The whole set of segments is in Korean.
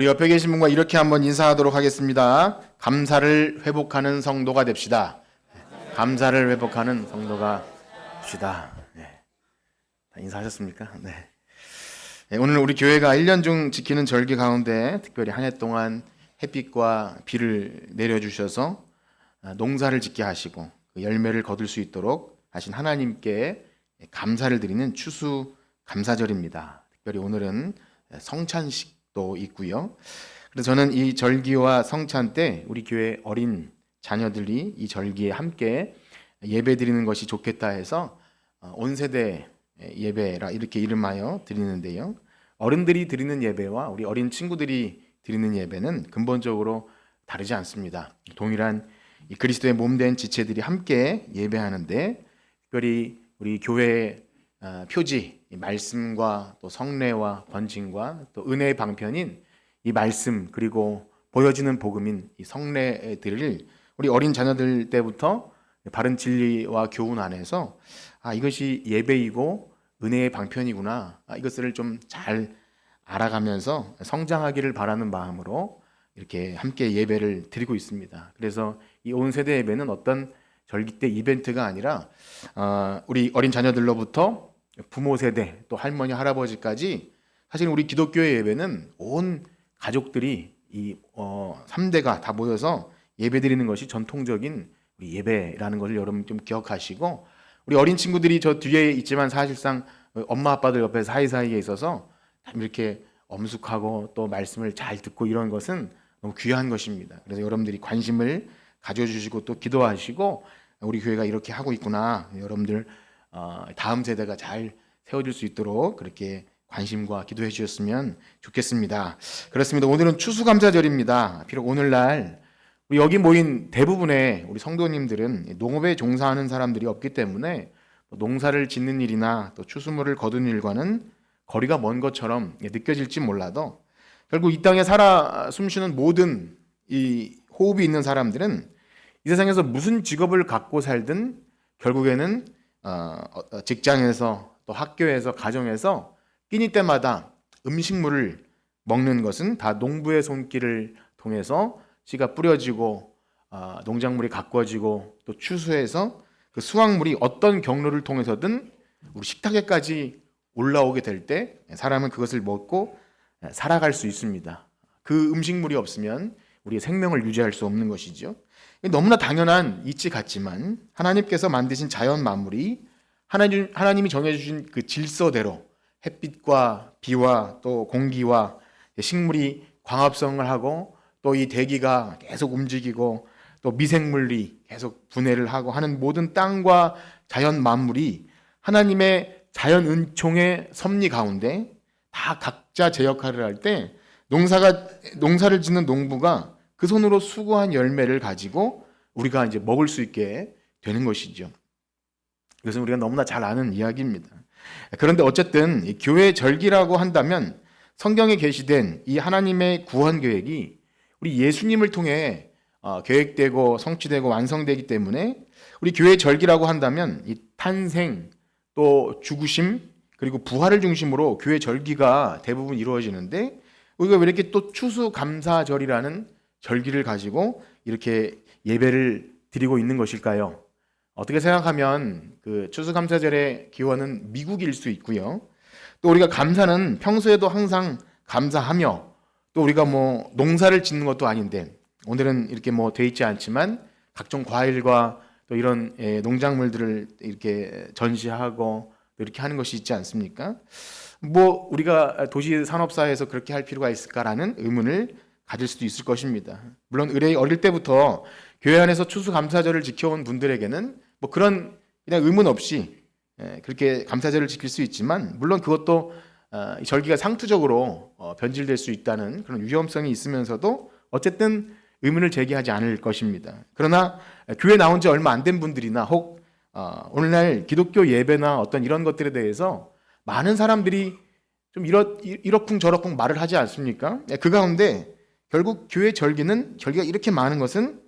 우리 옆에 계신 분과 이렇게 한번 인사하도록 하겠습니다. 감사를 회복하는 성도가 됩시다. 감사를 회복하는 성도가 됩시다. 네. 다 인사하셨습니까? 네. 네, 오늘 우리 교회가 1년 중 지키는 절기 가운데 특별히 한 해 동안 햇빛과 비를 내려주셔서 농사를 짓게 하시고 그 열매를 거둘 수 있도록 하신 하나님께 감사를 드리는 추수 감사절입니다. 특별히 오늘은 성찬식도 있고요. 그래서 저는 이 절기와 성찬 때 우리 교회 어린 자녀들이 이 절기에 함께 예배 드리는 것이 좋겠다 해서 온 세대 예배라 이렇게 이름하여 드리는데요. 어른들이 드리는 예배와 우리 어린 친구들이 드리는 예배는 근본적으로 다르지 않습니다. 동일한 이 그리스도의 몸된 지체들이 함께 예배하는데 특별히 우리 교회의 표지, 말씀과 또 성례와 번징과 또 은혜의 방편인 이 말씀 그리고 보여지는 복음인 이 성례들을 우리 어린 자녀들 때부터 바른 진리와 교훈 안에서 이것이 예배이고 은혜의 방편이구나, 이것을 좀 잘 알아가면서 성장하기를 바라는 마음으로 이렇게 함께 예배를 드리고 있습니다. 그래서 이 온 세대 예배는 어떤 절기 때 이벤트가 아니라 우리 어린 자녀들로부터 부모 세대 또 할머니 할아버지까지 사실 우리 기독교의 예배는 온 가족들이 이 3대가 다 모여서 예배드리는 것이 전통적인 우리 예배라는 것을 여러분 좀 기억하시고, 우리 어린 친구들이 저 뒤에 있지만 사실상 엄마 아빠들 옆에 사이사이에 있어서 이렇게 엄숙하고 또 말씀을 잘 듣고 이런 것은 너무 귀한 것입니다. 그래서 여러분들이 관심을 가져주시고 또 기도하시고 우리 교회가 이렇게 하고 있구나, 여러분들 다음 세대가 잘 세워질 수 있도록 그렇게 관심과 기도해 주셨으면 좋겠습니다. 그렇습니다. 오늘은 추수감사절입니다. 비록 오늘날 우리 여기 모인 대부분의 우리 성도님들은 농업에 종사하는 사람들이 없기 때문에 농사를 짓는 일이나 또 추수물을 거두는 일과는 거리가 먼 것처럼 느껴질지 몰라도 결국 이 땅에 살아 숨쉬는 모든 이 호흡이 있는 사람들은 이 세상에서 무슨 직업을 갖고 살든 결국에는 직장에서 또 학교에서 가정에서 끼니 때마다 음식물을 먹는 것은 다 농부의 손길을 통해서 씨가 뿌려지고 농작물이 가꾸어지고 또 추수해서 그 수확물이 어떤 경로를 통해서든 우리 식탁에까지 올라오게 될 때 사람은 그것을 먹고 살아갈 수 있습니다. 그 음식물이 없으면 우리의 생명을 유지할 수 없는 것이죠. 너무나 당연한 이치 같지만 하나님께서 만드신 자연 만물이 하나님이 정해주신 그 질서대로 햇빛과 비와 또 공기와 식물이 광합성을 하고 또 이 대기가 계속 움직이고 또 미생물이 계속 분해를 하고 하는 모든 땅과 자연 만물이 하나님의 자연 은총의 섭리 가운데 다 각자 제 역할을 할 때 농사를 짓는 농부가 그 손으로 수고한 열매를 가지고 우리가 이제 먹을 수 있게 되는 것이죠. 이것은 우리가 너무나 잘 아는 이야기입니다. 그런데 어쨌든 이 교회 절기라고 한다면 성경에 계시된 이 하나님의 구원 계획이 우리 예수님을 통해 계획되고 성취되고 완성되기 때문에 우리 교회 절기라고 한다면 이 탄생 또 죽으심 그리고 부활을 중심으로 교회 절기가 대부분 이루어지는데 우리가 왜 이렇게 또 추수감사절이라는 절기를 가지고 이렇게 예배를 드리고 있는 것일까요? 어떻게 생각하면 그 추수감사절의 기원은 미국일 수 있고요. 또 우리가 감사는 평소에도 항상 감사하며 또 우리가 뭐 농사를 짓는 것도 아닌데 오늘은 이렇게 뭐 돼 있지 않지만 각종 과일과 또 이런 농작물들을 이렇게 전시하고 또 이렇게 하는 것이 있지 않습니까? 뭐 우리가 도시 산업사회에서 그렇게 할 필요가 있을까라는 의문을 가질 수도 있을 것입니다. 물론 어릴 때부터 교회 안에서 추수감사절을 지켜온 분들에게는 뭐 그런 그냥 의문 없이 그렇게 감사절을 지킬 수 있지만 물론 그것도 절기가 상투적으로 변질될 수 있다는 그런 위험성이 있으면서도 어쨌든 의문을 제기하지 않을 것입니다. 그러나 교회 나온 지 얼마 안 된 분들이나 혹 오늘날 기독교 예배나 어떤 이런 것들에 대해서 많은 사람들이 좀 이러쿵저러쿵 말을 하지 않습니까? 그 가운데 결국 교회 절기가 이렇게 많은 것은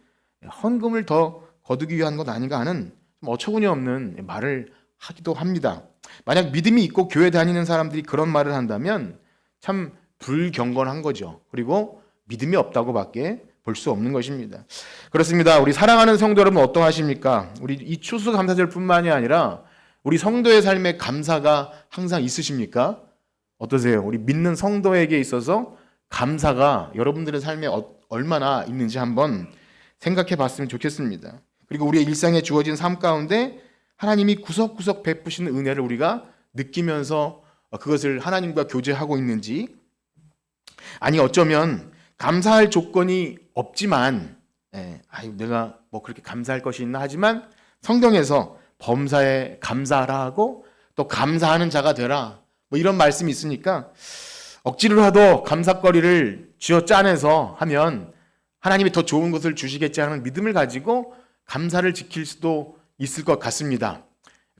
헌금을 더 거두기 위한 것 아닌가 하는 좀 어처구니 없는 말을 하기도 합니다. 만약 믿음이 있고 교회 다니는 사람들이 그런 말을 한다면 참 불경건한 거죠. 그리고 믿음이 없다고밖에 볼 수 없는 것입니다. 그렇습니다. 우리 사랑하는 성도 여러분 어떠하십니까? 우리 이 추수감사절뿐만이 아니라 우리 성도의 삶에 감사가 항상 있으십니까? 어떠세요? 우리 믿는 성도에게 있어서 감사가 여러분들의 삶에 얼마나 있는지 한번 생각해 봤으면 좋겠습니다. 그리고 우리의 일상에 주어진 삶 가운데 하나님이 구석구석 베푸시는 은혜를 우리가 느끼면서 그것을 하나님과 교제하고 있는지, 아니 어쩌면 감사할 조건이 없지만 내가 뭐 그렇게 감사할 것이 있나 하지만 성경에서 범사에 감사하라 하고 또 감사하는 자가 되라 뭐 이런 말씀이 있으니까 억지로라도 감사거리를 쥐어 짜내서 하면 하나님이 더 좋은 것을 주시겠지 하는 믿음을 가지고 감사를 지킬 수도 있을 것 같습니다.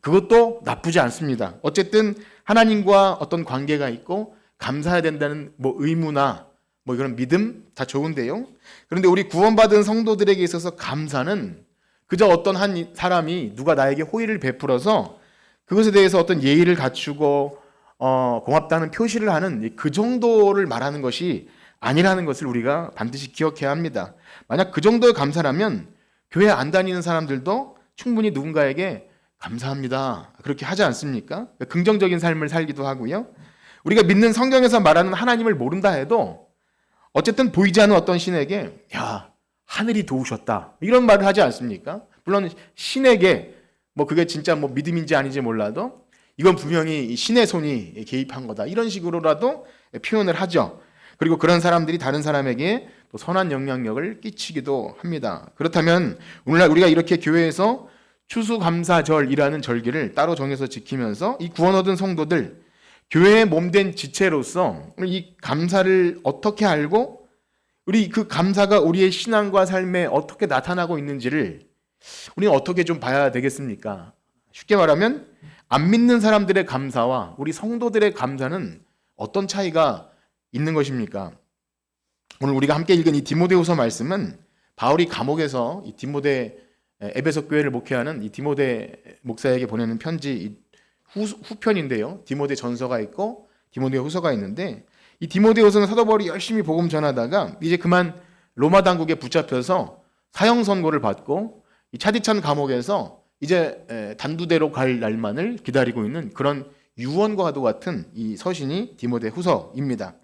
그것도 나쁘지 않습니다. 어쨌든 하나님과 어떤 관계가 있고 감사해야 된다는 뭐 의무나 뭐 이런 믿음 다 좋은데요. 그런데 우리 구원받은 성도들에게 있어서 감사는 그저 어떤 한 사람이 누가 나에게 호의를 베풀어서 그것에 대해서 어떤 예의를 갖추고 고맙다는 표시를 하는 그 정도를 말하는 것이 아니라는 것을 우리가 반드시 기억해야 합니다. 만약 그 정도의 감사라면 교회 안 다니는 사람들도 충분히 누군가에게 감사합니다 그렇게 하지 않습니까? 긍정적인 삶을 살기도 하고요. 우리가 믿는 성경에서 말하는 하나님을 모른다 해도 어쨌든 보이지 않는 어떤 신에게 야 하늘이 도우셨다 이런 말을 하지 않습니까? 물론 신에게 뭐 그게 진짜 뭐 믿음인지 아닌지 몰라도 이건 분명히 신의 손이 개입한 거다 이런 식으로라도 표현을 하죠. 그리고 그런 사람들이 다른 사람에게 또 선한 영향력을 끼치기도 합니다. 그렇다면 오늘날 우리가 이렇게 교회에서 추수감사절이라는 절기를 따로 정해서 지키면서 이 구원 얻은 성도들 교회의 몸된 지체로서 이 감사를 어떻게 알고 우리 그 감사가 우리의 신앙과 삶에 어떻게 나타나고 있는지를 우리는 어떻게 좀 봐야 되겠습니까? 쉽게 말하면 안 믿는 사람들의 감사와 우리 성도들의 감사는 어떤 차이가 있는 것입니까? 오늘 우리가 함께 읽은 이 디모데후서 말씀은 바울이 감옥에서 이 디모데 에베소 교회를 목회하는 이 디모데 목사에게 보내는 편지 후편인데요. 디모데 전서가 있고 디모데 후서가 있는데 이 디모데 후서는 사도 바울이 열심히 복음 전하다가 이제 그만 로마 당국에 붙잡혀서 사형 선고를 받고 이 차디찬 감옥에서 이제 단두대로 갈 날만을 기다리고 있는 그런 유언과도 같은 이 서신이 디모데 후서입니다.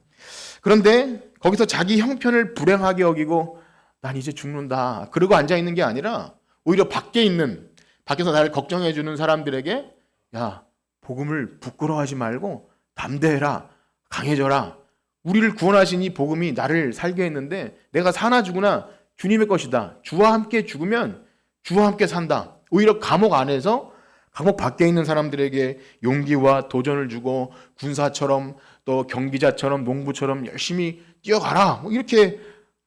그런데 거기서 자기 형편을 불행하게 여기고 난 이제 죽는다 그러고 앉아 있는 게 아니라 오히려 밖에서 나를 걱정해 주는 사람들에게 야 복음을 부끄러워하지 말고 담대해라 강해져라 우리를 구원하신 이 복음이 나를 살게 했는데 내가 사나 죽으나 주님의 것이다 주와 함께 죽으면 주와 함께 산다 오히려 감옥 안에서 감옥 밖에 있는 사람들에게 용기와 도전을 주고 군사처럼 또 경기자처럼 농부처럼 열심히 뛰어가라 뭐 이렇게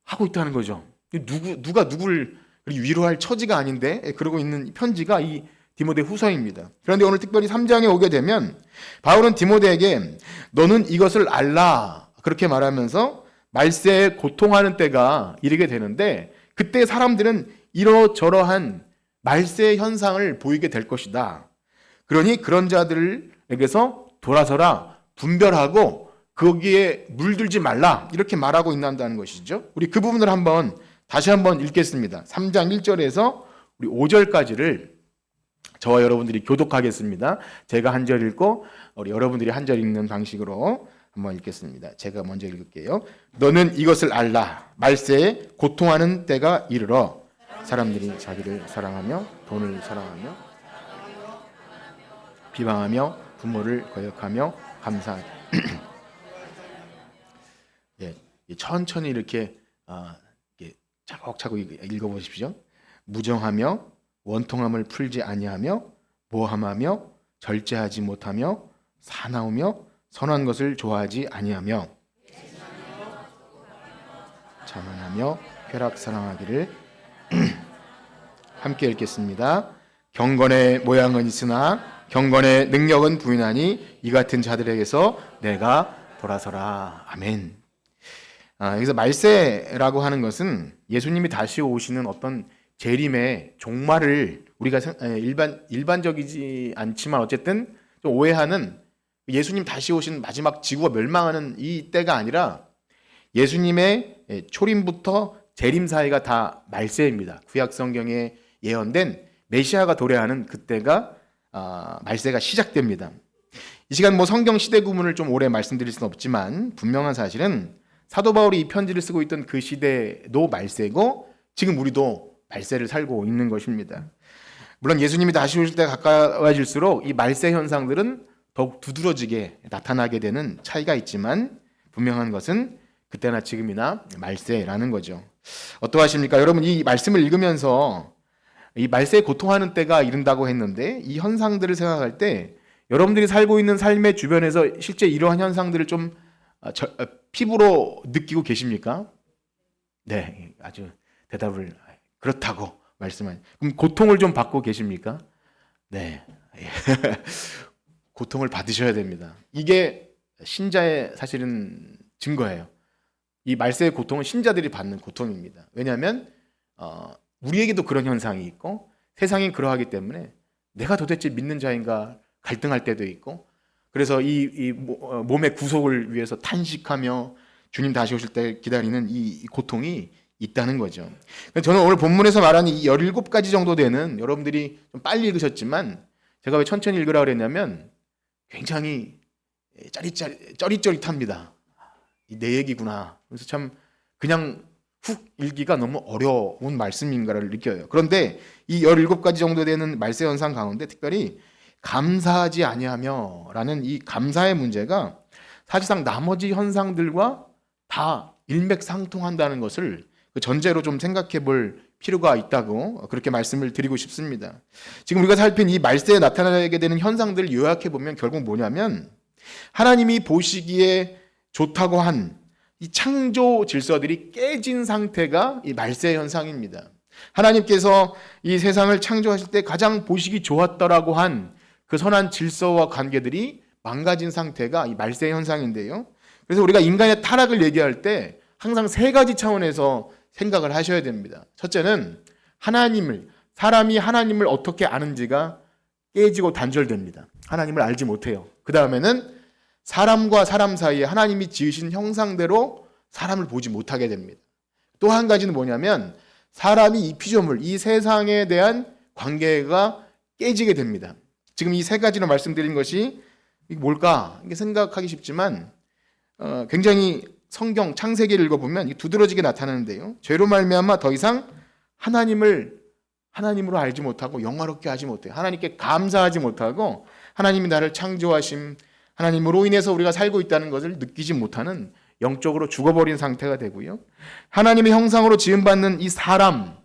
하고 있다는 거죠. 누가 누구를 위로할 처지가 아닌데 그러고 있는 편지가 이 디모데 후서입니다. 그런데 오늘 특별히 3장에 오게 되면 바울은 디모데에게 너는 이것을 알라 그렇게 말하면서 말세에 고통하는 때가 이르게 되는데 그때 사람들은 이러저러한 말세 현상을 보이게 될 것이다. 그러니 그런 자들에게서 돌아서라 분별하고 거기에 물들지 말라 이렇게 말하고 있는다는 것이죠. 우리 그 부분을 다시 한번 읽겠습니다. 3장 1절에서 우리 5절까지를 저와 여러분들이 교독하겠습니다. 제가 한 절 읽고 우리 여러분들이 한 절 읽는 방식으로 한번 읽겠습니다. 제가 먼저 읽을게요. 너는 이것을 알라. 말세에 고통하는 때가 이르러 사람들이 자기를 사랑하며 돈을 사랑하며 비방하며 부모를 거역하며 감사하게 천천히 이렇게 차곡차곡 읽어보십시오. 무정하며 원통함을 풀지 아니하며 모함하며 절제하지 못하며 사나우며 선한 것을 좋아하지 아니하며 자만하며 쾌락 사랑하기를 함께 읽겠습니다. 경건의 모양은 있으나 경건의 능력은 부인하니 이 같은 자들에게서 내가 돌아서라. 아멘. 여기서 말세라고 하는 것은 예수님이 다시 오시는 어떤 재림의 종말을 우리가 일반적이지 않지만 어쨌든 좀 오해하는 예수님 다시 오신 마지막 지구가 멸망하는 이 때가 아니라 예수님의 초림부터 재림 사이가 다 말세입니다. 구약 성경에 예언된 메시아가 도래하는 그때가 말세가 시작됩니다. 이 시간 성경 시대 구문을 좀 오래 말씀드릴 수는 없지만 분명한 사실은 사도 바울이 이 편지를 쓰고 있던 그 시대도 말세고 지금 우리도 말세를 살고 있는 것입니다. 물론 예수님이 다시 오실 때가 가까워질수록 이 말세 현상들은 더욱 두드러지게 나타나게 되는 차이가 있지만 분명한 것은 그때나 지금이나 말세라는 거죠. 어떠하십니까? 여러분, 이 말씀을 읽으면서 이 말세에 고통하는 때가 이른다고 했는데 이 현상들을 생각할 때 여러분들이 살고 있는 삶의 주변에서 실제 이러한 현상들을 좀 피부로 느끼고 계십니까? 네, 아주 대답을 그렇다고 말씀하니. 그럼 고통을 좀 받고 계십니까? 네. 고통을 받으셔야 됩니다. 이게 신자의 사실은 증거예요. 이 말세의 고통은 신자들이 받는 고통입니다. 왜냐하면 우리에게도 그런 현상이 있고 세상이 그러하기 때문에 내가 도대체 믿는 자인가 갈등할 때도 있고 그래서 이 몸의 구속을 위해서 탄식하며 주님 다시 오실 때 기다리는 이 고통이 있다는 거죠. 저는 오늘 본문에서 말하는 이 17가지 정도 되는 여러분들이 좀 빨리 읽으셨지만 제가 왜 천천히 읽으라 그랬냐면 굉장히 쩌릿쩌릿합니다. 내 얘기구나. 그래서 참 그냥 훅 읽기가 너무 어려운 말씀인가를 느껴요. 그런데 이 17가지 정도 되는 말세 현상 가운데 특별히 감사하지 아니하며라는 이 감사의 문제가 사실상 나머지 현상들과 다 일맥상통한다는 것을 그 전제로 좀 생각해 볼 필요가 있다고 그렇게 말씀을 드리고 싶습니다. 지금 우리가 살핀 이 말세에 나타나게 되는 현상들을 요약해 보면 결국 뭐냐면 하나님이 보시기에 좋다고 한 이 창조 질서들이 깨진 상태가 이 말세 현상입니다. 하나님께서 이 세상을 창조하실 때 가장 보시기 좋았더라고 한 그 선한 질서와 관계들이 망가진 상태가 이 말세 현상인데요. 그래서 우리가 인간의 타락을 얘기할 때 항상 세 가지 차원에서 생각을 하셔야 됩니다. 첫째는 사람이 하나님을 어떻게 아는지가 깨지고 단절됩니다. 하나님을 알지 못해요. 그 다음에는 사람과 사람 사이에 하나님이 지으신 형상대로 사람을 보지 못하게 됩니다. 또 한 가지는 뭐냐면 사람이 이 피조물, 이 세상에 대한 관계가 깨지게 됩니다. 지금 이 세 가지로 말씀드린 것이 뭘까? 이게 생각하기 쉽지만 굉장히 성경 창세기를 읽어보면 두드러지게 나타나는데요. 죄로 말미암아 더 이상 하나님으로 알지 못하고 영화롭게 하지 못해요. 하나님께 감사하지 못하고 하나님이 나를 창조하심, 하나님으로 인해서 우리가 살고 있다는 것을 느끼지 못하는 영적으로 죽어버린 상태가 되고요. 하나님의 형상으로 지음받는 이 사람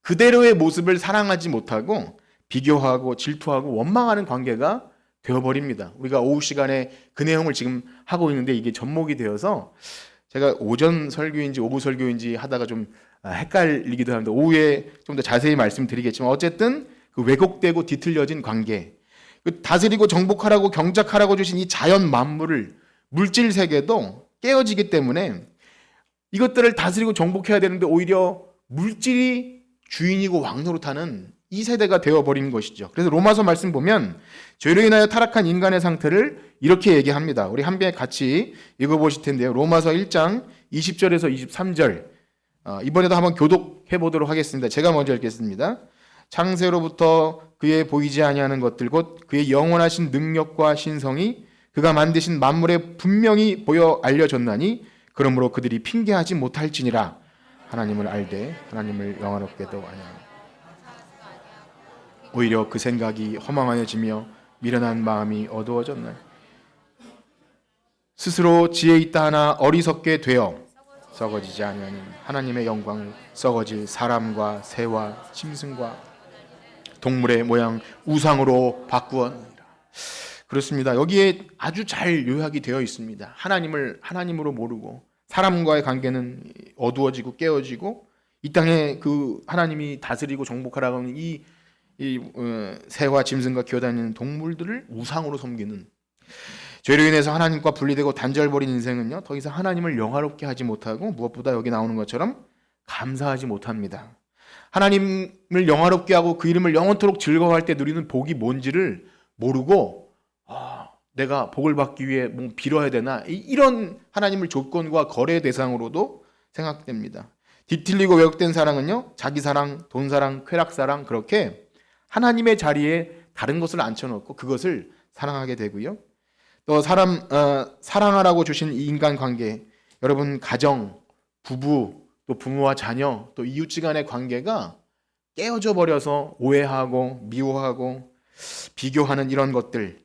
그대로의 모습을 사랑하지 못하고 비교하고 질투하고 원망하는 관계가 되어버립니다. 우리가 오후 시간에 그 내용을 지금 하고 있는데 이게 접목이 되어서 제가 오전 설교인지 오후 설교인지 하다가 좀 헷갈리기도 합니다. 오후에 좀 더 자세히 말씀드리겠지만 어쨌든 그 왜곡되고 뒤틀려진 관계, 다스리고 정복하라고 경작하라고 주신 이 자연 만물을 물질 세계도 깨어지기 때문에 이것들을 다스리고 정복해야 되는데 오히려 물질이 주인이고 왕노릇하는 이 세대가 되어버린 것이죠. 그래서 로마서 말씀 보면 죄로 인하여 타락한 인간의 상태를 이렇게 얘기합니다. 우리 한 배 같이 읽어보실 텐데요. 로마서 1장 20절에서 23절 이번에도 한번 교독해 보도록 하겠습니다. 제가 먼저 읽겠습니다. 창세로부터 그의 보이지 아니하는 것들 곧 그의 영원하신 능력과 신성이 그가 만드신 만물에 분명히 보여 알려졌나니 그러므로 그들이 핑계하지 못할지니라. 하나님을 알되 하나님을 영화롭게도 아니하니 오히려 그 생각이 허망하여지며 미련한 마음이 어두워졌나니 스스로 지혜 있다 하나 어리석게 되어 썩어지지 아니하니 하나님의 영광을 썩어질 사람과 새와 짐승과 동물의 모양 우상으로 바꾸었느니라. 그렇습니다. 여기에 아주 잘 요약이 되어 있습니다. 하나님을 하나님으로 모르고 사람과의 관계는 어두워지고 깨어지고 이 땅에 그 하나님이 다스리고 정복하라고 하는 이 새와 짐승과 기어다니는 동물들을 우상으로 섬기는 죄로 인해서 하나님과 분리되고 단절버린 인생은요 더 이상 하나님을 영화롭게 하지 못하고 무엇보다 여기 나오는 것처럼 감사하지 못합니다. 하나님을 영화롭게 하고 그 이름을 영원토록 즐거워할 때 누리는 복이 뭔지를 모르고 내가 복을 받기 위해 뭐 빌어야 되나? 이런 하나님을 조건과 거래 대상으로도 생각됩니다. 뒤틀리고 왜곡된 사랑은요, 자기 사랑, 돈 사랑, 쾌락 사랑, 그렇게 하나님의 자리에 다른 것을 앉혀놓고 그것을 사랑하게 되고요. 또 사랑하라고 주신 이 인간관계, 여러분 가정, 부부, 또 부모와 자녀, 또 이웃지간의 관계가 깨어져 버려서 오해하고 미워하고 비교하는 이런 것들,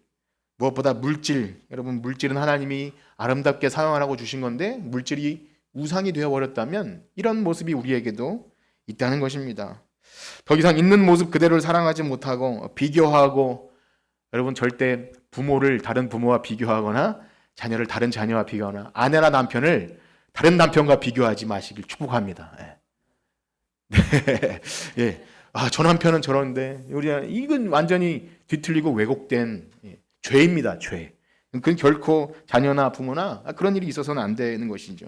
무엇보다 물질, 여러분 물질은 하나님이 아름답게 사용하라고 주신 건데 물질이 우상이 되어버렸다면 이런 모습이 우리에게도 있다는 것입니다. 더 이상 있는 모습 그대로를 사랑하지 못하고 비교하고, 여러분 절대 부모를 다른 부모와 비교하거나 자녀를 다른 자녀와 비교하거나 아내나 남편을 다른 남편과 비교하지 마시길 축복합니다. 네. 예. 저 남편은 저런데 이건 완전히 뒤틀리고 왜곡된 죄입니다. 죄. 그건 결코 자녀나 부모나 그런 일이 있어서는 안 되는 것이죠.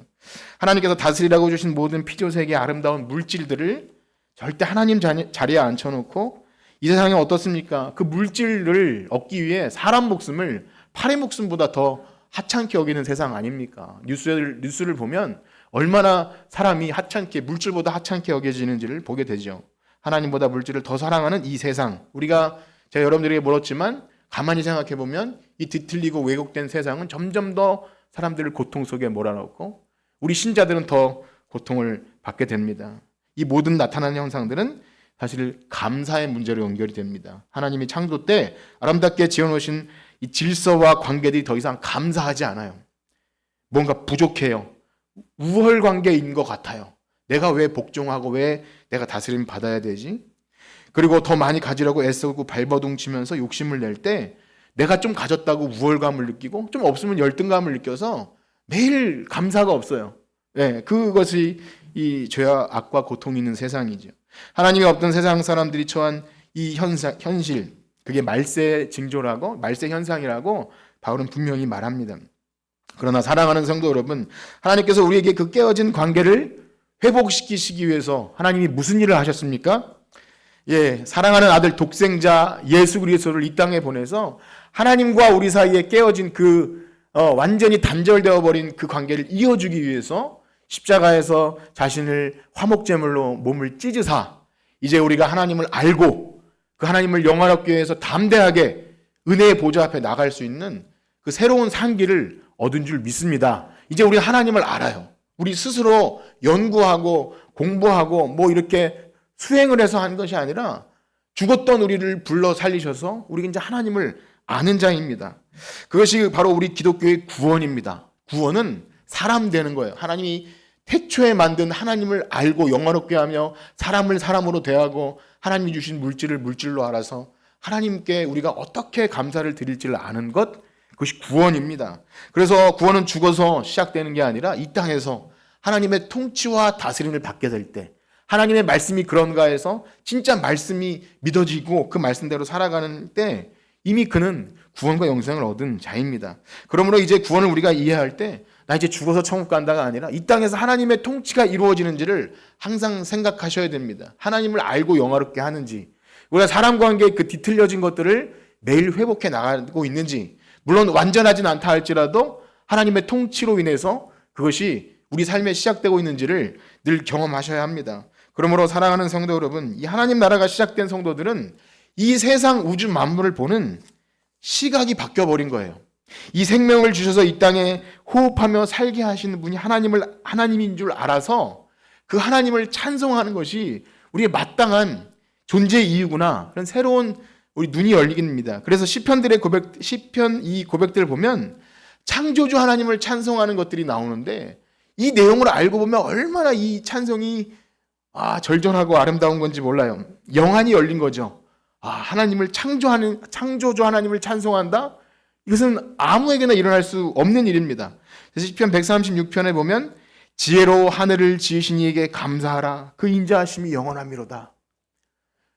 하나님께서 다스리라고 주신 모든 피조세계의 아름다운 물질들을 절대 하나님 자리에 앉혀놓고 이 세상이 어떻습니까? 그 물질을 얻기 위해 사람 목숨을 파리 목숨보다 더 하찮게 여기는 세상 아닙니까? 뉴스를 보면 얼마나 사람이 하찮게, 물질보다 하찮게 여겨지는지를 보게 되죠. 하나님보다 물질을 더 사랑하는 이 세상, 제가 여러분들에게 물었지만 가만히 생각해 보면 이 뒤틀리고 왜곡된 세상은 점점 더 사람들을 고통 속에 몰아넣고 우리 신자들은 더 고통을 받게 됩니다. 이 모든 나타나는 형상들은 사실 감사의 문제로 연결이 됩니다. 하나님이 창조 때 아름답게 지어놓으신 이 질서와 관계들이 더 이상 감사하지 않아요. 뭔가 부족해요. 우월 관계인 것 같아요. 내가 왜 복종하고 왜 내가 다스림 받아야 되지? 그리고 더 많이 가지려고 애쓰고 발버둥 치면서 욕심을 낼 때 내가 좀 가졌다고 우월감을 느끼고 좀 없으면 열등감을 느껴서 매일 감사가 없어요. 네, 그것이 이 죄와 악과 고통이 있는 세상이죠. 하나님이 없던 세상 사람들이 처한 이 현실, 그게 말세 징조라고, 말세 현상이라고 바울은 분명히 말합니다. 그러나 사랑하는 성도 여러분, 하나님께서 우리에게 그 깨어진 관계를 회복시키시기 위해서 하나님이 무슨 일을 하셨습니까? 사랑하는 아들 독생자 예수 그리스도를 이 땅에 보내서 하나님과 우리 사이에 깨어진 완전히 단절되어 버린 그 관계를 이어주기 위해서 십자가에서 자신을 화목제물로 몸을 찢으사 이제 우리가 하나님을 알고 그 하나님을 영화롭게 위해서 담대하게 은혜의 보좌 앞에 나갈 수 있는 그 새로운 상기를 얻은 줄 믿습니다. 이제 우리 하나님을 알아요. 우리 스스로 연구하고 공부하고 이렇게 수행을 해서 하는 것이 아니라 죽었던 우리를 불러 살리셔서 우리가 이제 하나님을 아는 자입니다. 그것이 바로 우리 기독교의 구원입니다. 구원은 사람 되는 거예요. 하나님이 태초에 만든 하나님을 알고 영화롭게 하며 사람을 사람으로 대하고 하나님이 주신 물질을 물질로 알아서 하나님께 우리가 어떻게 감사를 드릴지를 아는 것, 그것이 구원입니다. 그래서 구원은 죽어서 시작되는 게 아니라 이 땅에서 하나님의 통치와 다스림을 받게 될 때, 하나님의 말씀이 그런가 해서 진짜 말씀이 믿어지고 그 말씀대로 살아가는 때 이미 그는 구원과 영생을 얻은 자입니다. 그러므로 이제 구원을 우리가 이해할 때 나 이제 죽어서 천국 간다가 아니라 이 땅에서 하나님의 통치가 이루어지는지를 항상 생각하셔야 됩니다. 하나님을 알고 영화롭게 하는지, 우리가 사람 관계의 그 뒤틀려진 것들을 매일 회복해 나가고 있는지, 물론 완전하진 않다 할지라도 하나님의 통치로 인해서 그것이 우리 삶에 시작되고 있는지를 늘 경험하셔야 합니다. 그러므로 사랑하는 성도 여러분, 이 하나님 나라가 시작된 성도들은 이 세상 우주 만물을 보는 시각이 바뀌어버린 거예요. 이 생명을 주셔서 이 땅에 호흡하며 살게 하시는 분이 하나님인 줄 알아서 그 하나님을 찬송하는 것이 우리의 마땅한 존재의 이유구나, 그런 새로운 우리 눈이 열립니다. 그래서 시편 이 고백들을 보면 창조주 하나님을 찬송하는 것들이 나오는데 이 내용을 알고 보면 얼마나 이 찬송이 절전하고 아름다운 건지 몰라요. 영안이 열린 거죠. 하나님을 창조주 하나님을 찬송한다? 이것은 아무에게나 일어날 수 없는 일입니다. 그래서 시편 136편에 보면 지혜로 하늘을 지으신 이에게 감사하라. 그 인자하심이 영원함이로다.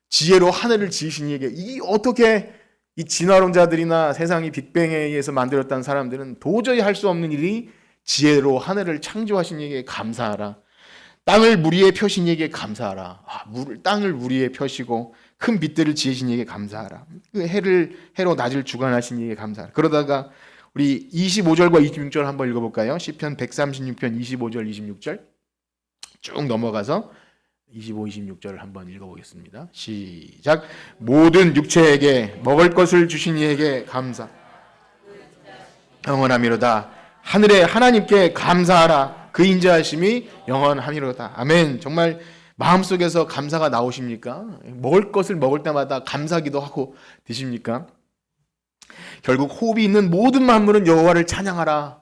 지혜로 하늘을 지으신 이에게, 어떻게 이 진화론자들이나 세상이 빅뱅에 의해서 만들었다는 사람들은 도저히 할 수 없는 일이 지혜로 하늘을 창조하신 이에게 감사하라. 땅을 물 위에 펴신 이에게 감사하라. 땅을 물 위에 펴시고 큰 빛들을 지으신 이에게 감사하라. 그 해로 낮을 주관하신 이에게 감사하라. 그러다가 우리 25절과 26절 한번 읽어볼까요? 시편 136편 25절 26절 쭉 넘어가서 25, 26절을 한번 읽어보겠습니다. 시작. 모든 육체에게 먹을 것을 주신 이에게 감사. 영원하미로다. 하늘의 하나님께 감사하라. 그 인자하심이 영원하미로다. 아멘. 정말 마음속에서 감사가 나오십니까? 먹을 것을 먹을 때마다 감사기도 하고 드십니까? 결국 호흡이 있는 모든 만물은 여호와를 찬양하라.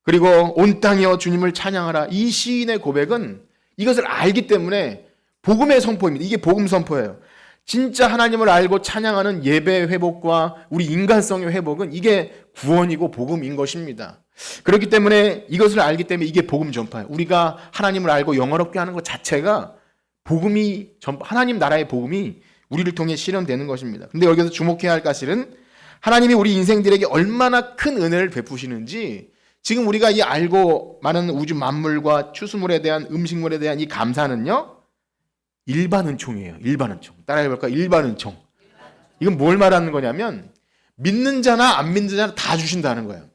그리고 온 땅이여 주님을 찬양하라. 이 시인의 고백은 이것을 알기 때문에 복음의 선포입니다. 이게 복음 선포예요. 진짜 하나님을 알고 찬양하는 예배의 회복과 우리 인간성의 회복은 이게 구원이고 복음인 것입니다. 그렇기 때문에 이것을 알기 때문에 이게 복음 전파예요. 우리가 하나님을 알고 영원롭게 하는 것 자체가 복음이 하나님 나라의 복음이 우리를 통해 실현되는 것입니다. 근데 여기서 주목해야 할 사실은 하나님이 우리 인생들에게 얼마나 큰 은혜를 베푸시는지 지금 우리가 이 알고 많은 우주 만물과 추수물에 대한 음식물에 대한 이 감사는요 일반 은총이에요. 일반 은총. 따라해볼까? 일반 은총. 이건 뭘 말하는 거냐면 믿는 자나 안 믿는 자나 다 주신다는 거예요.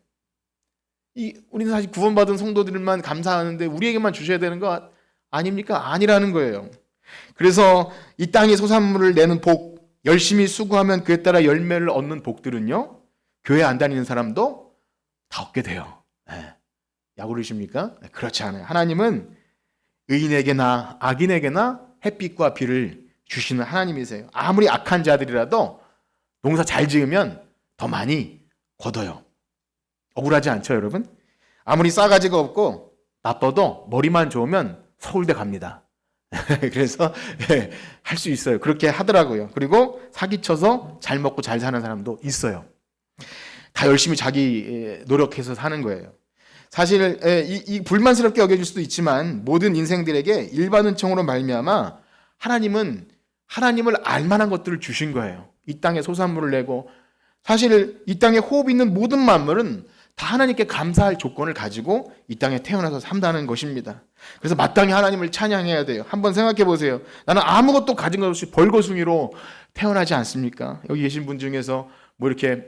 우리는 사실 구원받은 성도들만 감사하는데 우리에게만 주셔야 되는 거 아닙니까? 아니라는 거예요. 그래서 이 땅에 소산물을 내는 복, 열심히 수고하면 그에 따라 열매를 얻는 복들은요 교회 안 다니는 사람도 다 얻게 돼요. 야구르십니까? 그렇지 않아요. 하나님은 의인에게나 악인에게나 햇빛과 비를 주시는 하나님이세요. 아무리 악한 자들이라도 농사 잘 지으면 더 많이 거둬요. 억울하지 않죠, 여러분? 아무리 싸가지가 없고 나빠도 머리만 좋으면 서울대 갑니다. 그래서 할 수 있어요. 그렇게 하더라고요. 그리고 사기쳐서 잘 먹고 잘 사는 사람도 있어요. 다 열심히 자기 노력해서 사는 거예요. 사실 이 불만스럽게 여겨질 수도 있지만 모든 인생들에게 일반 은총으로 말미암아 하나님은 하나님을 알만한 것들을 주신 거예요. 이 땅에 소산물을 내고 사실 이 땅에 호흡 있는 모든 만물은 다 하나님께 감사할 조건을 가지고 이 땅에 태어나서 산다는 것입니다. 그래서 마땅히 하나님을 찬양해야 돼요. 한번 생각해 보세요. 나는 아무것도 가진 것 없이 벌거숭이로 태어나지 않습니까? 여기 계신 분 중에서 뭐 이렇게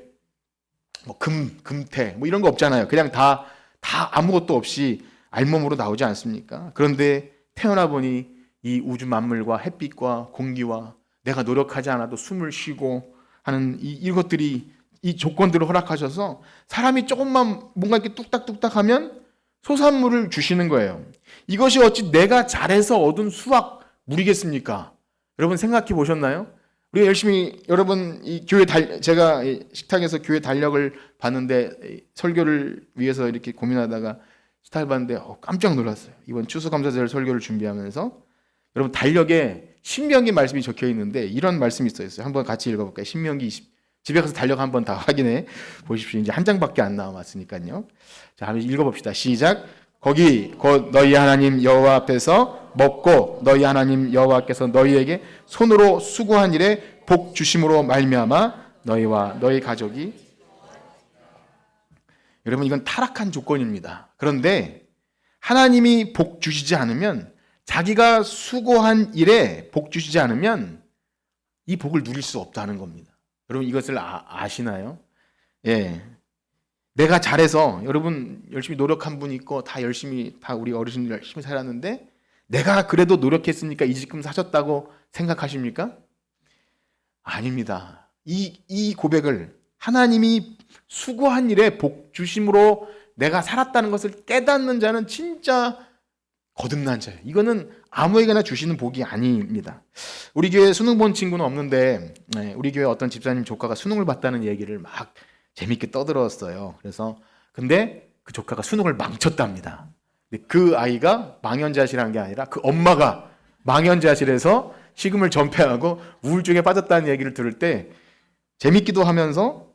금태 이런 거 없잖아요. 그냥 다 아무것도 없이 알몸으로 나오지 않습니까? 그런데 태어나 보니 이 우주 만물과 햇빛과 공기와 내가 노력하지 않아도 숨을 쉬고 하는 이것들이 이 조건들을 허락하셔서 사람이 조금만 뭔가 이렇게 뚝딱뚝딱 하면 소산물을 주시는 거예요. 이것이 어찌 내가 잘해서 얻은 수확 물이겠습니까? 여러분 생각해 보셨나요? 우리가 열심히 여러분 이 교회 제가 식탁에서 교회 달력을 봤는데 설교를 위해서 이렇게 고민하다가 식탁을 봤는데 깜짝 놀랐어요. 이번 추수감사절 설교를 준비하면서 여러분 달력에 신명기 말씀이 적혀 있는데 이런 말씀이 써 있어요. 한번 같이 읽어볼까요? 신명기 20. 집에 가서 달력 한번 다 확인해 보십시오. 이제 한 장밖에 안 남았으니까요. 자, 한번 읽어봅시다. 시작. 거기 곧 너희 하나님 여호와 앞에서 먹고 너희 하나님 여호와께서 너희에게 손으로 수고한 일에 복 주심으로 말미암아 너희와 너희 가족이 여러분 이건 타락한 조건입니다. 그런데 하나님이 복 주시지 않으면 자기가 수고한 일에 복 주시지 않으면 이 복을 누릴 수 없다는 겁니다. 여러분 이것을 아시나요? 예. 내가 잘해서 여러분 열심히 노력한 분 있고 다 우리 어르신들 열심히 살았는데 내가 그래도 노력했으니까 이 집금 사셨다고 생각하십니까? 아닙니다. 이 고백을 하나님이 수고한 일에 복 주심으로 내가 살았다는 것을 깨닫는 자는 진짜 거듭난 자예요. 이거는 아무에게나 주시는 복이 아닙니다. 우리 교회 수능 본 친구는 없는데 우리 교회 어떤 집사님 조카가 수능을 봤다는 얘기를 막 재밌게 떠들었어요. 그래서 근데 그 조카가 수능을 망쳤답니다. 근데 그 아이가 망연자실한 게 아니라 그 엄마가 망연자실해서 식음을 전폐하고 우울증에 빠졌다는 얘기를 들을 때 재밌기도 하면서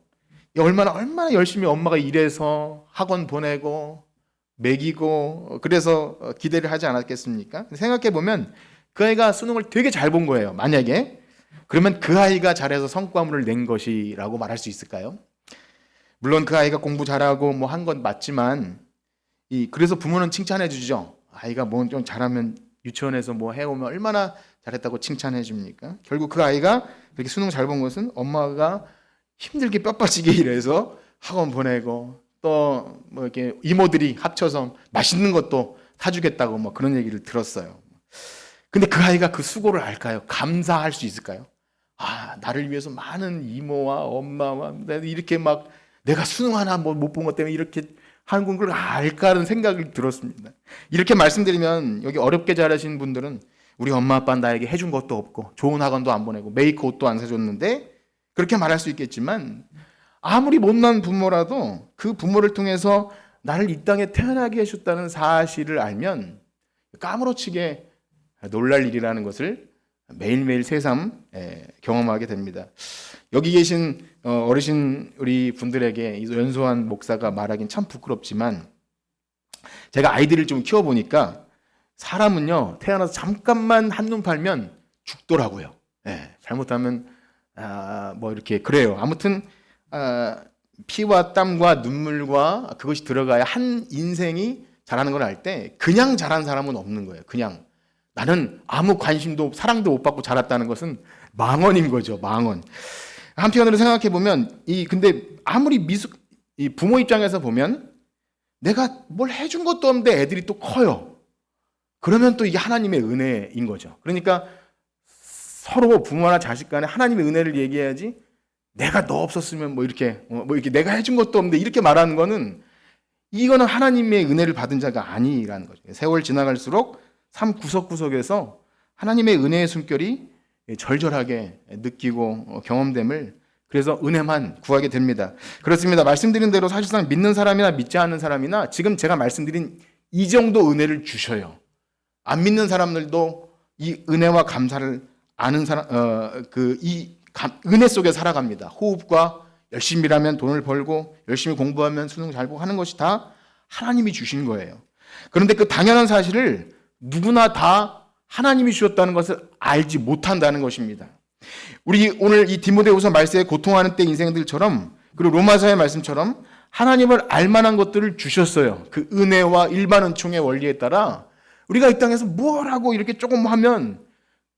얼마나 열심히 엄마가 일해서 학원 보내고 먹이고 그래서 기대를 하지 않았겠습니까? 생각해보면 그 아이가 수능을 되게 잘 본 거예요. 만약에 그러면 그 아이가 잘해서 성과물을 낸 것이라고 말할 수 있을까요? 물론 그 아이가 공부 잘하고 한 건 맞지만 그래서 부모는 칭찬해 주죠. 아이가 뭐 좀 잘하면 유치원에서 뭐 해오면 얼마나 잘했다고 칭찬해 줍니까? 결국 그 아이가 그렇게 수능 잘 본 것은 엄마가 힘들게 뼈 빠지게 일해서 학원 보내고 또 뭐 이렇게 이모들이 합쳐서 맛있는 것도 사주겠다고 뭐 그런 얘기를 들었어요. 근데 그 아이가 그 수고를 알까요? 감사할 수 있을까요? 아, 나를 위해서 많은 이모와 엄마와 이렇게 막 내가 수능 하나 뭐 못 본 것 때문에 이렇게 하는 걸 알까라는 생각이 들었습니다. 이렇게 말씀드리면 여기 어렵게 자라신 분들은 우리 엄마 아빠는 나에게 해준 것도 없고 좋은 학원도 안 보내고 메이크 옷도 안 사줬는데 그렇게 말할 수 있겠지만 아무리 못난 부모라도 그 부모를 통해서 나를 이 땅에 태어나게 해줬다는 사실을 알면 까무러치게 놀랄 일이라는 것을 매일매일 새삼 경험하게 됩니다. 여기 계신 어르신 우리 분들에게 이 연소한 목사가 말하긴 참 부끄럽지만 제가 아이들을 좀 키워보니까 사람은요 태어나서 잠깐만 한눈 팔면 죽더라고요. 잘못하면 뭐 이렇게 그래요. 아무튼 피와 땀과 눈물과 그것이 들어가야 한 인생이 자라는 걸 알 때 그냥 자란 사람은 없는 거예요. 그냥 나는 아무 관심도 사랑도 못 받고 자랐다는 것은 망언인 거죠. 망언. 한편으로 생각해 보면 근데 아무리 이 부모 입장에서 보면 내가 뭘 해준 것도 없는데 애들이 또 커요. 그러면 또 이게 하나님의 은혜인 거죠. 그러니까 서로 부모나 자식 간에 하나님의 은혜를 얘기해야지 내가 너 없었으면 뭐 이렇게 내가 해준 것도 없는데 이렇게 말하는 거는 이거는 하나님의 은혜를 받은 자가 아니라는 거죠. 세월 지나갈수록 삶 구석구석에서 하나님의 은혜의 숨결이 절절하게 느끼고 경험됨을 그래서 은혜만 구하게 됩니다. 그렇습니다. 말씀드린 대로 사실상 믿는 사람이나 믿지 않는 사람이나 지금 제가 말씀드린 이 정도 은혜를 주셔요. 안 믿는 사람들도 이 은혜와 감사를 아는 사람, 은혜 속에 살아갑니다. 호흡과 열심히 일하면 돈을 벌고 열심히 공부하면 수능 잘 보고 하는 것이 다 하나님이 주신 거예요. 그런데 그 당연한 사실을 누구나 다 하나님이 주셨다는 것을 알지 못한다는 것입니다. 우리 오늘 이 디모데후서 말씀에 고통하는 때 인생들처럼 그리고 로마서의 말씀처럼 하나님을 알만한 것들을 주셨어요. 그 은혜와 일반 은총의 원리에 따라 우리가 이 땅에서 뭘 하고 이렇게 조금 하면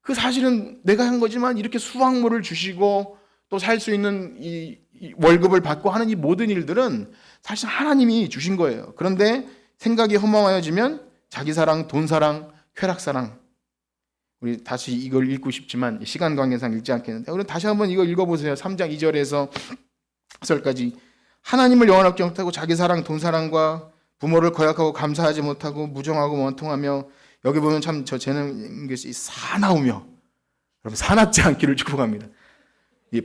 그 사실은 내가 한 거지만 이렇게 수확물을 주시고 또 살 수 있는 이 월급을 받고 하는 이 모든 일들은 사실 하나님이 주신 거예요. 그런데 생각이 허망하여지면 자기 사랑, 돈 사랑, 쾌락 사랑. 우리 다시 이걸 읽고 싶지만 시간 관계상 읽지 않겠는데 우리 다시 한번 이거 읽어보세요. 3장 2절에서 4절까지 하나님을 영원하게 못하고 자기 사랑, 돈 사랑과 부모를 거역하고 감사하지 못하고 무정하고 원통하며 여기 보면 참 저 재능 것이 사나우며 여러분 사납지 않기를 축복합니다.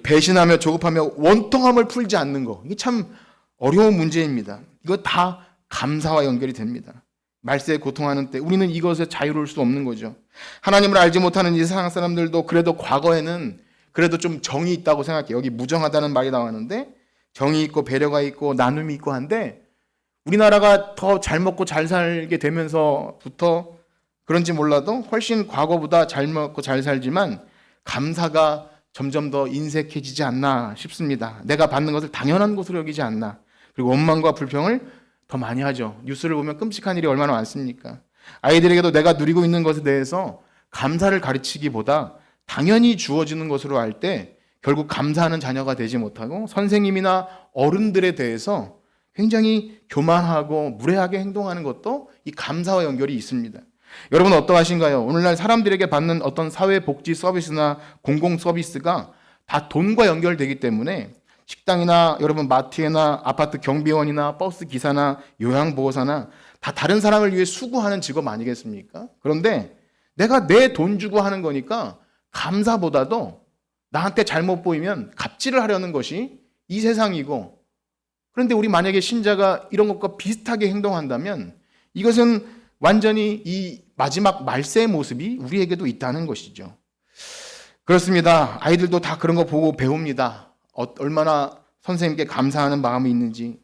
배신하며 조급하며 원통함을 풀지 않는 거 이게 참 어려운 문제입니다. 이거 다 감사와 연결이 됩니다. 말세에 고통하는 때 우리는 이것에 자유로울 수 없는 거죠. 하나님을 알지 못하는 이 세상 사람들도 그래도 과거에는 그래도 좀 정이 있다고 생각해요. 여기 무정하다는 말이 나왔는데 정이 있고 배려가 있고 나눔이 있고 한데 우리나라가 더 잘 먹고 잘 살게 되면서부터 그런지 몰라도 훨씬 과거보다 잘 먹고 잘 살지만 감사가 점점 더 인색해지지 않나 싶습니다. 내가 받는 것을 당연한 것으로 여기지 않나. 그리고 원망과 불평을 더 많이 하죠. 뉴스를 보면 끔찍한 일이 얼마나 많습니까? 아이들에게도 내가 누리고 있는 것에 대해서 감사를 가르치기보다 당연히 주어지는 것으로 알 때 결국 감사하는 자녀가 되지 못하고 선생님이나 어른들에 대해서 굉장히 교만하고 무례하게 행동하는 것도 이 감사와 연결이 있습니다. 여러분 어떠하신가요? 오늘날 사람들에게 받는 어떤 사회복지 서비스나 공공 서비스가 다 돈과 연결되기 때문에 식당이나 여러분 마트나 아파트 경비원이나 버스 기사나 요양보호사나 다 다른 사람을 위해 수고하는 직업 아니겠습니까? 그런데 내가 내 돈 주고 하는 거니까 감사보다도 나한테 잘못 보이면 갑질을 하려는 것이 이 세상이고 그런데 우리 만약에 신자가 이런 것과 비슷하게 행동한다면 이것은 완전히 이 마지막 말세의 모습이 우리에게도 있다는 것이죠. 그렇습니다. 아이들도 다 그런 거 보고 배웁니다. 얼마나 선생님께 감사하는 마음이 있는지.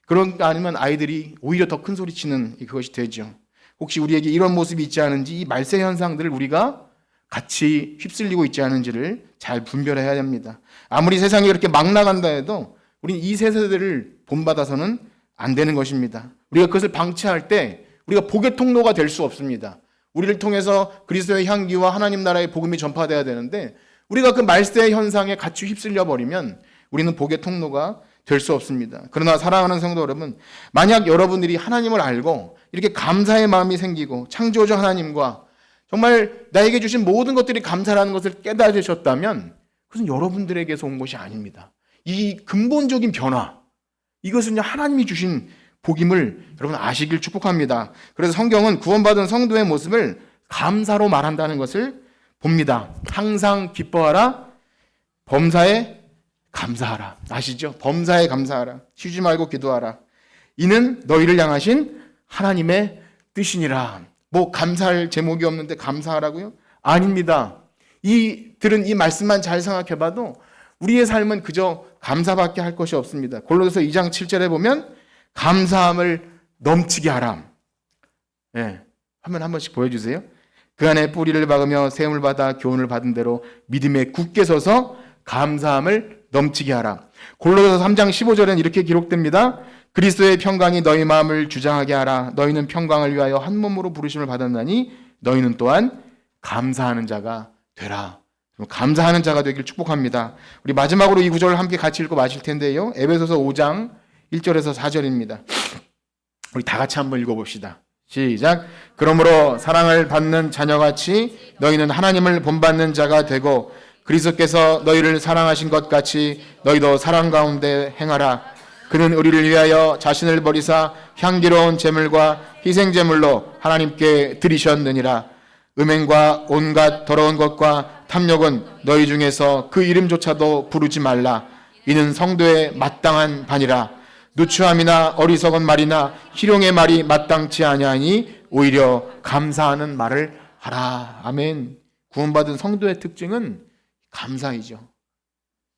그런 거 아니면 아이들이 오히려 더 큰 소리 치는 그것이 되죠. 혹시 우리에게 이런 모습이 있지 않은지 이 말세 현상들을 우리가 같이 휩쓸리고 있지 않은지를 잘 분별해야 됩니다. 아무리 세상이 그렇게 막 나간다 해도 우리는 이 세대들을 본받아서는 안 되는 것입니다. 우리가 그것을 방치할 때 우리가 복의 통로가 될 수 없습니다. 우리를 통해서 그리스도의 향기와 하나님 나라의 복음이 전파돼야 되는데 우리가 그 말세의 현상에 같이 휩쓸려 버리면 우리는 복의 통로가 될 수 없습니다. 그러나 사랑하는 성도 여러분, 만약 여러분들이 하나님을 알고 이렇게 감사의 마음이 생기고 창조주 하나님과 정말 나에게 주신 모든 것들이 감사라는 것을 깨달으셨다면 그것은 여러분들에게서 온 것이 아닙니다. 이 근본적인 변화, 이것은 하나님이 주신 복임을 여러분 아시길 축복합니다. 그래서 성경은 구원받은 성도의 모습을 감사로 말한다는 것을 봅니다. 항상 기뻐하라, 범사에 감사하라. 아시죠? 범사에 감사하라. 쉬지 말고 기도하라. 이는 너희를 향하신 하나님의 뜻이니라. 뭐 감사할 제목이 없는데 감사하라고요? 아닙니다. 들은 이 말씀만 잘 생각해봐도 우리의 삶은 그저 감사밖에 할 것이 없습니다. 골로새서 2장 7절에 보면 감사함을 넘치게 하라. 예, 화면 한 번씩 보여주세요. 그 안에 뿌리를 박으며 세움을 받아 교훈을 받은 대로 믿음에 굳게 서서 감사함을 넘치게 하라. 골로새서 3장 15절엔 이렇게 기록됩니다. 그리스도의 평강이 너희 마음을 주장하게 하라. 너희는 평강을 위하여 한 몸으로 부르심을 받았나니 너희는 또한 감사하는 자가 되라. 감사하는 자가 되길 축복합니다. 우리 마지막으로 이 구절을 함께 같이 읽고 마실 텐데요. 에베소서 5장 1절에서 4절입니다. 우리 다 같이 한번 읽어봅시다. 시작. 그러므로 사랑을 받는 자녀같이 너희는 하나님을 본받는 자가 되고 그리스도께서 너희를 사랑하신 것 같이 너희도 사랑 가운데 행하라. 그는 우리를 위하여 자신을 버리사 향기로운 제물과 희생 제물로 하나님께 드리셨느니라. 음행과 온갖 더러운 것과 탐욕은 너희 중에서 그 이름조차도 부르지 말라. 이는 성도의 마땅한 반이라. 누추함이나 어리석은 말이나 희롱의 말이 마땅치 아니하니 오히려 감사하는 말을 하라. 아멘. 구원받은 성도의 특징은 감사이죠.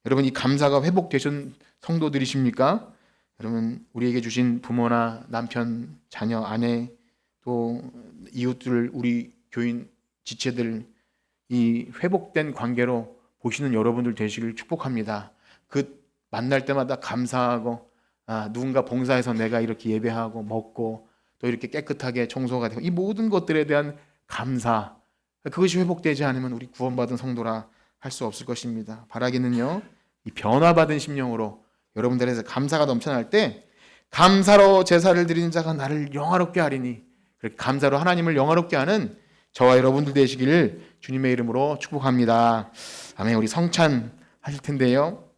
여러분, 이 감사가 회복되신 성도들이십니까? 여러분, 우리에게 주신 부모나 남편, 자녀, 아내, 또 이웃들, 우리 교인, 지체들, 이 회복된 관계로 보시는 여러분들 되시길 축복합니다. 그 만날 때마다 감사하고 누군가 봉사해서 내가 이렇게 예배하고 먹고 또 이렇게 깨끗하게 청소가 되고 이 모든 것들에 대한 감사, 그것이 회복되지 않으면 우리 구원받은 성도라 할 수 없을 것입니다. 바라기는요, 이 변화받은 심령으로 여러분들에서 감사가 넘쳐날 때 감사로 제사를 드리는 자가 나를 영화롭게 하리니, 그렇게 감사로 하나님을 영화롭게 하는 저와 여러분들 되시기를 주님의 이름으로 축복합니다. 아멘. 우리 성찬 하실 텐데요.